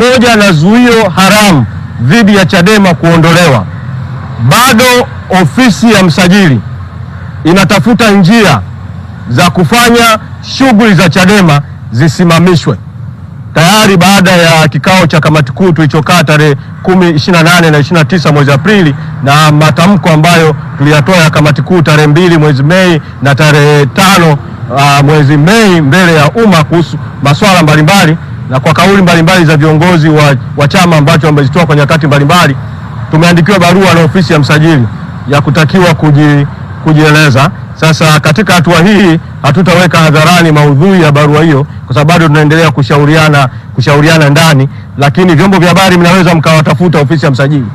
pamoja na zuio haramu dhidi ya Chadema kuondolewa, bado ofisi ya msajili inatafuta njia za kufanya shughuli za Chadema zisimamishwe. Tayari baada ya kikao cha kamati kuu tulichokaa tarehe 28 na 29 mwezi Aprili na matamko ambayo tuliyatoa ya kamati kuu tarehe 2 mwezi Mei na tarehe 5 mwezi Mei mbele ya umma kuhusu masuala mbalimbali na kwa kauli mbalimbali za viongozi wa chama ambacho wamezitoa kwa nyakati mbalimbali, tumeandikiwa barua na ofisi ya msajili ya kutakiwa kujieleza. Sasa katika hatua hii hatutaweka hadharani maudhui ya barua hiyo kwa sababu bado tunaendelea kushauriana ndani, lakini vyombo vya habari mnaweza mkawatafuta ofisi ya msajili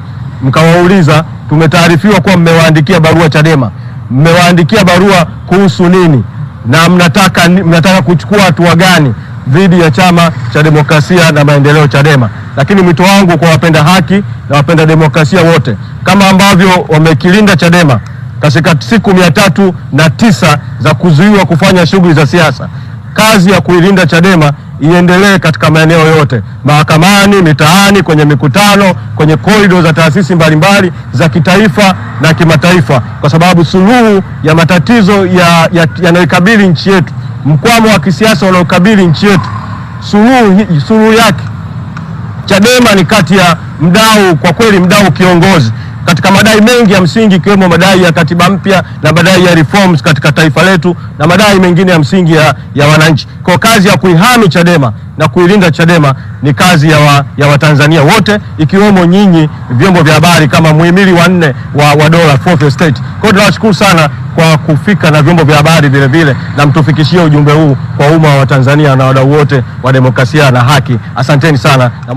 mkawauliza, tumetaarifiwa kuwa mmewaandikia barua Chadema, mmewaandikia barua kuhusu nini na mnataka kuchukua hatua gani dhidi ya Chama cha Demokrasia na Maendeleo Chadema. Lakini mwito wangu kwa wapenda haki na wapenda demokrasia wote, kama ambavyo wamekilinda Chadema katika siku 309 za kuzuiwa kufanya shughuli za siasa, kazi ya kuilinda Chadema iendelee katika maeneo yote, mahakamani, mitaani, kwenye mikutano, kwenye korido za taasisi mbalimbali za kitaifa na kimataifa, kwa sababu suluhu ya matatizo yanayokabili nchi yetu, mkwamo wa kisiasa unaokabili nchi yetu, suluhu yake Chadema ni kati ya mdau, kwa kweli mdau kiongozi katika madai mengi ya msingi, ikiwemo madai ya katiba mpya na madai ya reforms katika taifa letu na madai mengine ya msingi ya wananchi. Kwa kazi ya kuihami Chadema na kuilinda Chadema ni kazi ya Watanzania wote, ikiwemo nyinyi vyombo vya habari kama muhimili wa 4 wa dola, fourth estate. Kwa hiyo tunawashukuru sana kwa kufika na vyombo vya habari vile vile na mtufikishie ujumbe huu kwa umma wa Tanzania na wadau wote wa demokrasia na haki. Asanteni sana na